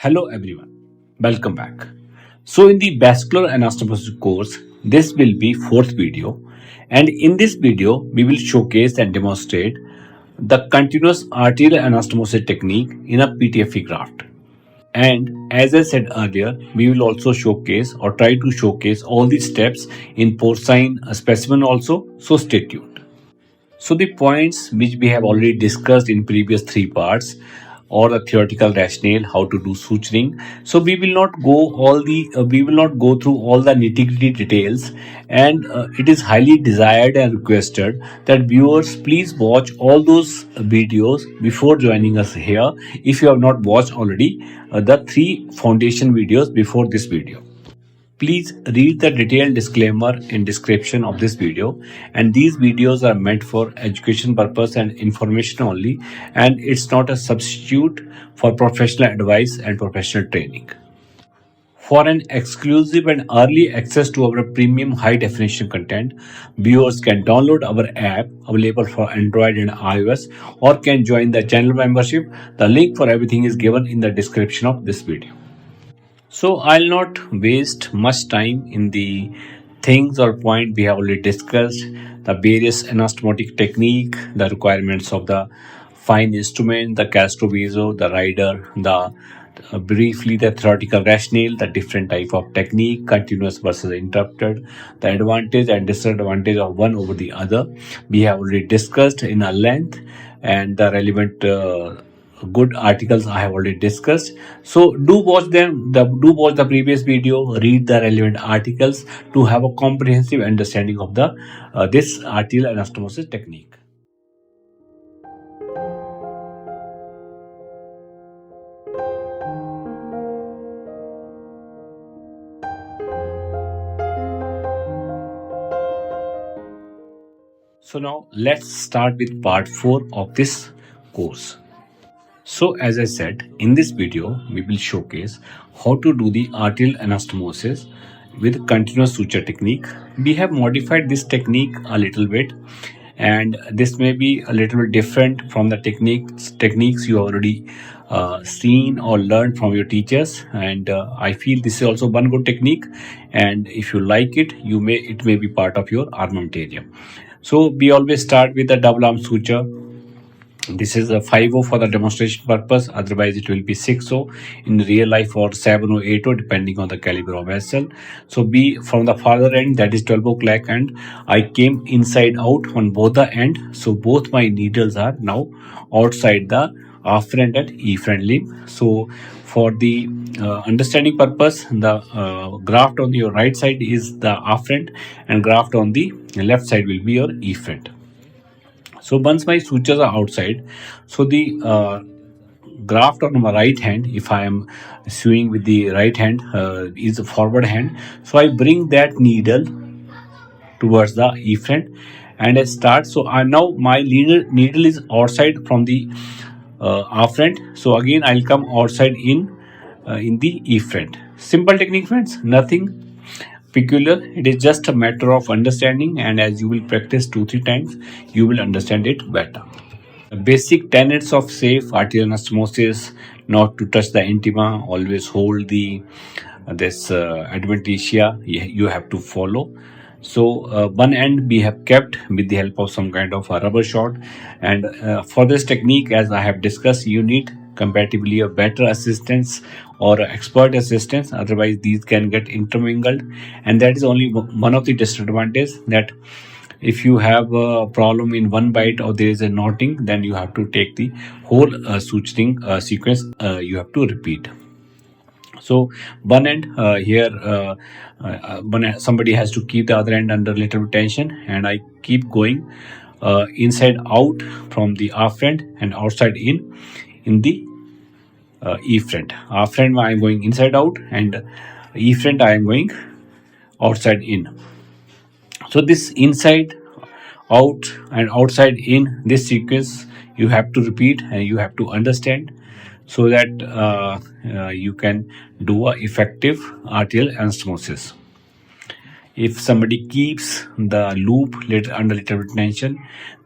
Hello everyone, welcome back. So in the Vascular Anastomosis course, this will be fourth video, and in this video we will showcase and demonstrate the continuous arterial anastomosis technique in a PTFE graft. And as I said earlier, we will also showcase or try to showcase all these steps in porcine specimen also, so stay tuned. So the points which we have already discussed in previous three parts or the theoretical rationale how to do suturing, so we will not go through all the nitty-gritty details, and it is highly desired and requested that viewers please watch all those videos before joining us here if you have not watched already the three foundation videos before this video. Please read the detailed disclaimer in description of this video, and these videos are meant for education purpose and information only, and it's not a substitute for professional advice and professional training. For an exclusive and early access to our premium high definition content, viewers can download our app available for Android and iOS or can join the channel membership. The link for everything is given in the description of this video. So I'll not waste much time in the things or point we have already discussed, the various anastomotic technique, the requirements of the fine instrument, the castroviso, the rider, the briefly the theoretical rationale, the different type of technique, continuous versus interrupted, the advantage and disadvantage of one over the other. We have already discussed in a length, and the relevant good articles I have already discussed. So do watch them. Do watch the previous video. Read the relevant articles to have a comprehensive understanding of the this arterial anastomosis technique. So now let's start with part 4 of this course. So as I said, in this video, we will showcase how to do the arterial anastomosis with continuous suture technique. We have modified this technique a little bit, and this may be a little bit different from the techniques you already seen or learned from your teachers, and I feel this is also one good technique, and if you like it, it may be part of your armamentarium. So we always start with the double arm suture. This is a 5-0 for the demonstration purpose, otherwise it will be 6-0 in real life or 7-0, 8-0 depending on the caliber of vessel. So B from the farther end, that is 12 o'clock, and I came inside out on both the end. So both my needles are now outside the afferent and efferent limb. So for the understanding purpose, the graft on your right side is the afferent and graft on the left side will be your efferent. So once my sutures are outside, so the graft on my right hand, if I am sewing with the right hand, is a forward hand. So I bring that needle towards the efferent and I start. So now my needle is outside from the afferent. So again I'll come outside in the efferent. Simple technique, friends, nothing peculiar. It is just a matter of understanding, and as you will practice 2-3 times, you will understand it better. The basic tenets of safe arterial anastomosis: not to touch the intima, always hold the this adventitia you have to follow. So one end we have kept with the help of some kind of a rubber shot, and for this technique, as I have discussed, you need comparatively a better assistance or expert assistance, otherwise these can get intermingled, and that is only one of the disadvantages, that if you have a problem in one bite or there is a knotting, then you have to take the whole suturing sequence, you have to repeat. So one end somebody has to keep the other end under little tension, and I keep going inside out from the afferent and outside in the efferent. Afferent I am going inside out, and efferent I am going outside in. So this inside out and outside in, this sequence you have to repeat and you have to understand, so that you can do a effective arterial anastomosis. If somebody keeps the loop under little bit tension,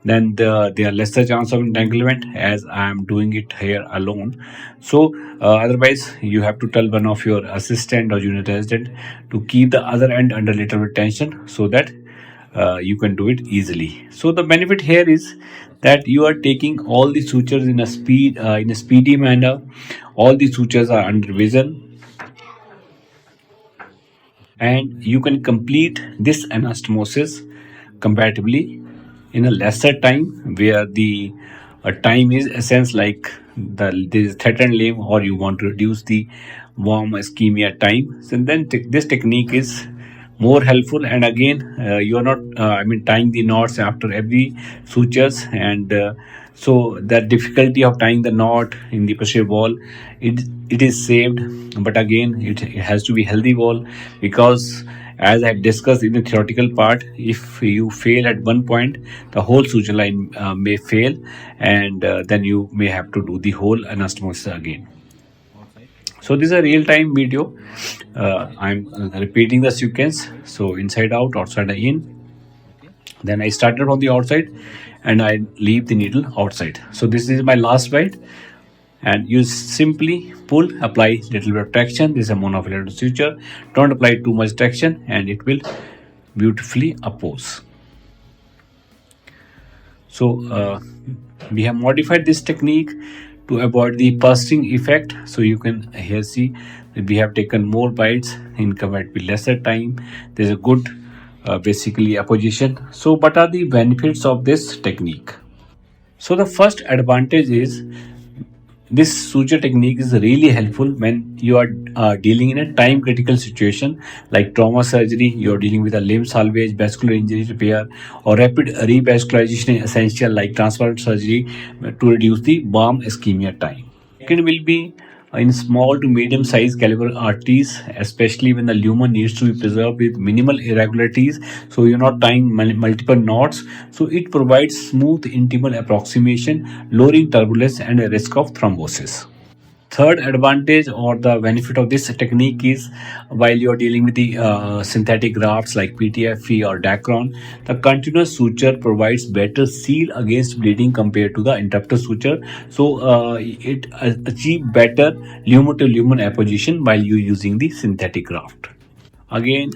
then there are lesser chance of entanglement, as I am doing it here alone. So otherwise you have to tell one of your assistant or junior resident to keep the other end under little bit tension, so that you can do it easily. So the benefit here is that you are taking all the sutures in a speedy manner. All the sutures are under vision, and you can complete this anastomosis comparatively in a lesser time, where the time is essence like this threatened limb, or you want to reduce the warm ischemia time. So then this technique is more helpful. And again, you are not tying the knots after every sutures, and so the difficulty of tying the knot in the posterior wall, it is saved. But again, it has to be healthy wall, because as I discussed in the theoretical part, if you fail at one point, the whole suture line may fail, and then you may have to do the whole anastomosis again. So this is a real-time video. I'm repeating the sequence. So inside out, outside in. Then I started from the outside, and I leave the needle outside. So this is my last bite, and you simply pull, apply little bit of traction. This is a monofilament suture. Don't apply too much traction, and it will beautifully oppose. So we have modified this technique to avoid the bursting effect. So you can here see that we have taken more bites in compared with lesser time. There's a good basically apposition. So what are the benefits of this technique? So the first advantage is this suture technique is really helpful when you are dealing in a time critical situation like trauma surgery. You are dealing with a limb salvage, vascular injury repair, or rapid revascularization essential like transplant surgery to reduce the warm ischemia time. Second will be in small to medium size caliber arteries, especially when the lumen needs to be preserved with minimal irregularities. So you're not tying multiple knots. So it provides smooth intimal approximation, lowering turbulence and a risk of thrombosis. Third advantage or the benefit of this technique is while you are dealing with the synthetic grafts like PTFE or Dacron, the continuous suture provides better seal against bleeding compared to the interrupter suture. So it achieves better lumen to lumen apposition while you using the synthetic graft. Again,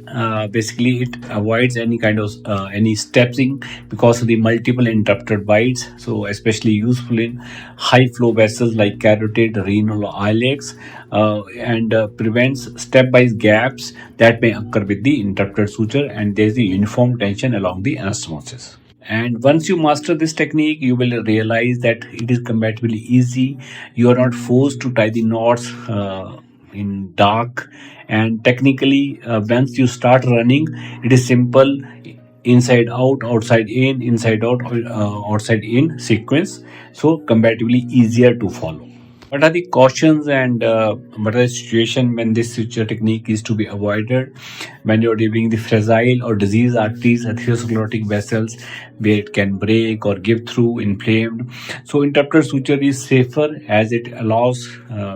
basically it avoids any kind of any stepping because of the multiple interrupted bites. So especially useful in high flow vessels like carotid, renal, or ilex, and prevents stepwise gaps that may occur with the interrupted suture, and there is the uniform tension along the anastomosis. And once you master this technique, you will realize that it is comparatively easy. You are not forced to tie the knots in dark, and technically once you start running, it is simple: inside out, outside in, inside out, outside in sequence. So comparatively easier to follow. What are the cautions and what are the situation when this suture technique is to be avoided? When you're dealing the fragile or diseased arteries, atherosclerotic vessels, where it can break or give through, inflamed. So interrupted suture is safer as it allows,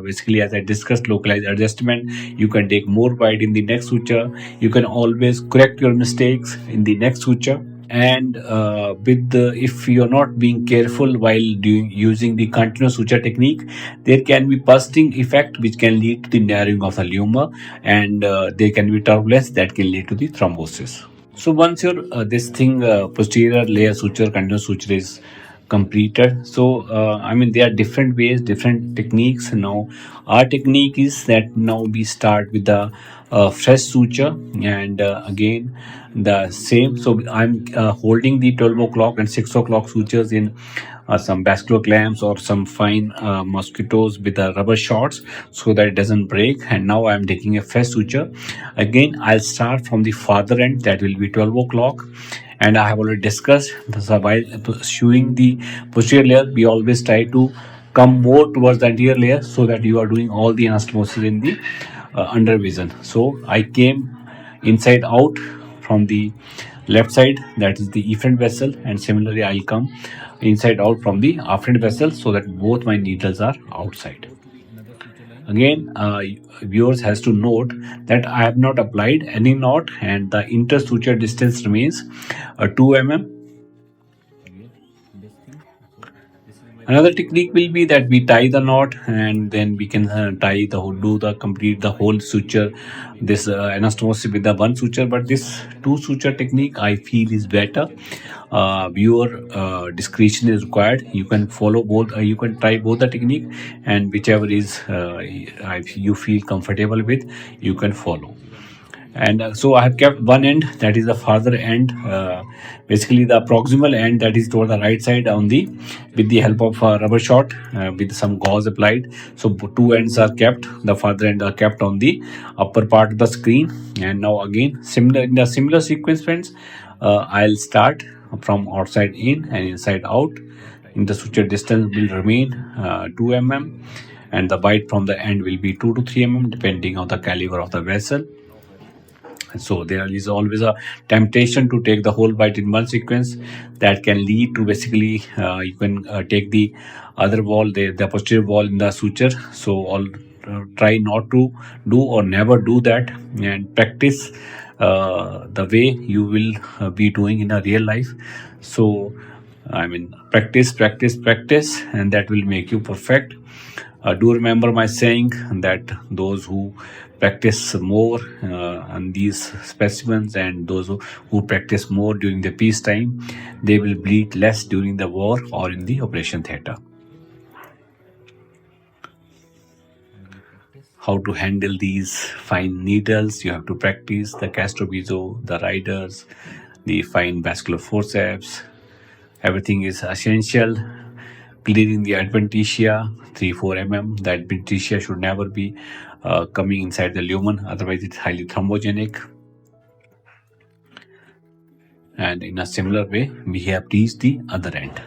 basically as I discussed, localized adjustment. You can take more bite in the next suture. You can always correct your mistakes in the next suture. And if you're not being careful while using the continuous suture technique, there can be bursting effect which can lead to the narrowing of the luma, and there can be turbulence that can lead to the thrombosis. So once your posterior layer suture, continuous suture is completed, so there are different ways, different techniques. Now our technique is that now we start with the fresh suture, and again the same. So I'm holding the 12 o'clock and 6 o'clock sutures in some vascular clamps or some fine mosquitoes with the rubber shots, so that it doesn't break. And now I'm taking a fresh suture. Again, I'll start from the farther end, that will be 12 o'clock. And I have already discussed while showing the posterior layer, we always try to come more towards the anterior layer, so that you are doing all the anastomosis in the under vision. So I came inside out from the left side, that is the efferent vessel, and similarly I'll come inside out from the afferent vessel, so that both my needles are outside. Again, viewers has to note that I have not applied any knot and the intersuture distance remains 2 mm. Another technique will be that we tie the knot and then we can tie the whole, complete the whole suture, this anastomosis with the one suture. But this two suture technique I feel is better. Viewer discretion is required. You can follow both. You can try both the technique, and whichever is you feel comfortable with, you can follow. And so I have kept one end, that is the farther end, basically the proximal end, that is toward the right side on the, with the help of a rubber shot with some gauze applied. So two ends are kept, the farther end are kept on the upper part of the screen. And now again, similar in the similar sequence, friends, I'll start from outside in and inside out. In the suture distance will remain 2 mm, and the bite from the end will be 2 to 3 mm depending on the caliber of the vessel. So there is always a temptation to take the whole bite in one sequence. That can lead to basically you can take the other wall, the posterior wall in the suture. So try not to do or never do that, and practice the way you will be doing in a real life. So I mean, practice, and that will make you perfect. Do remember my saying that those who practice more on these specimens and those who practice more during the peacetime, they will bleed less during the war or in the operation theatre. How to handle these fine needles, you have to practice the castrobizo, the riders, the fine vascular forceps. Everything is essential. Clearing the adventitia 3-4 mm. The adventitia should never be coming inside the lumen, otherwise it's highly thrombogenic. And in a similar way, we have reached the other end.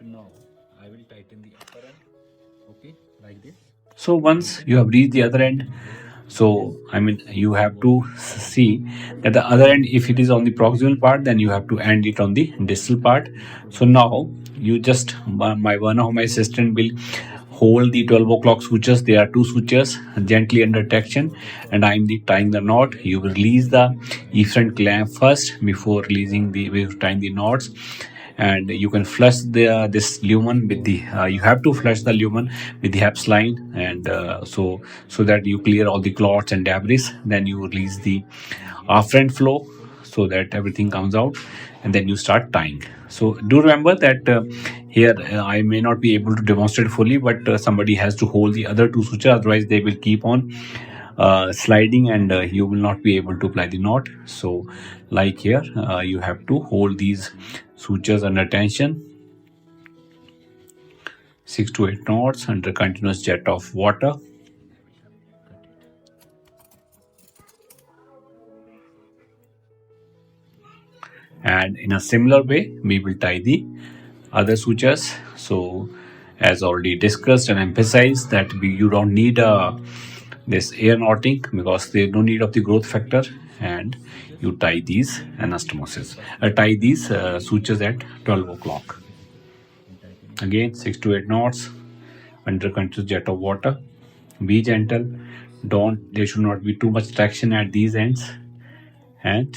Now I will tighten the upper end. Okay, like this. So once you have reached the other end, so I mean, you have to see that the other end, if it is on the proximal part, then you have to end it on the distal part. So now you just, one of my assistant will hold the 12 o'clock sutures. There are two sutures gently under tension, and I am tying the knot. You will release the efferent clamp first before tying the knots. And you can flush this lumen with the you have to flush the lumen with the HEPS line, and so that you clear all the clots and debris. Then you release the afferent flow so that everything comes out, and then you start tying. So do remember that here I may not be able to demonstrate fully, but somebody has to hold the other two sutures, otherwise they will keep on sliding, and you will not be able to apply the knot. So like here, you have to hold these sutures under tension, 6 to 8 knots under continuous jet of water. And in a similar way, we will tie the other sutures. So as already discussed and emphasized, that you don't need this air knotting, because there is no need of the growth factor, and you tie these anastomosis, tie these sutures at 12 o'clock. Again, 6 to 8 knots under continuous jet of water. Be gentle. There should not be too much traction at these ends, and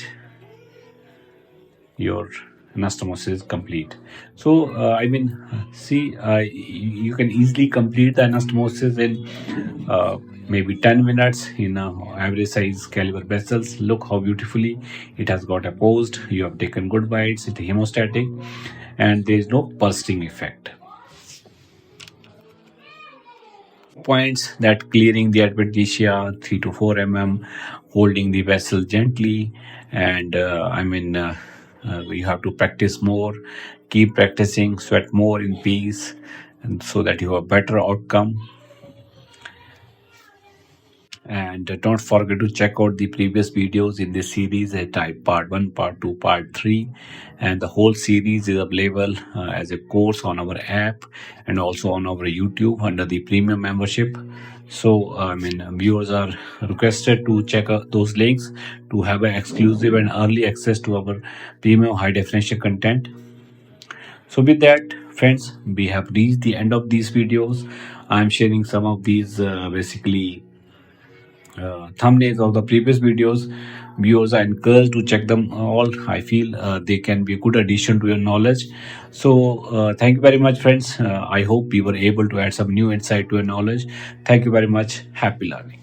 your anastomosis is complete. So I mean, see, you can easily complete the anastomosis in maybe 10 minutes in average size caliber vessels. Look how beautifully it has got opposed. You have taken good bites. It's hemostatic, and there is no bursting effect. Points: that clearing the adventitia 3 to 4 mm, holding the vessel gently, and you have to practice more, keep practicing, sweat more in peace, and so that you have a better outcome. And don't forget to check out the previous videos in this series, type part 1, part 2, part 3, and the whole series is available as a course on our app and also on our YouTube under the premium membership. So viewers are requested to check out those links to have an exclusive and early access to our premium high definition content. So with that, Friends, we have reached the end of these videos. I'm sharing some of these basically thumbnails of the previous videos. Viewers are encouraged to check them all. I feel they can be a good addition to your knowledge. So thank you very much, friends. I hope we were able to add some new insight to your knowledge. Thank you very much. Happy learning.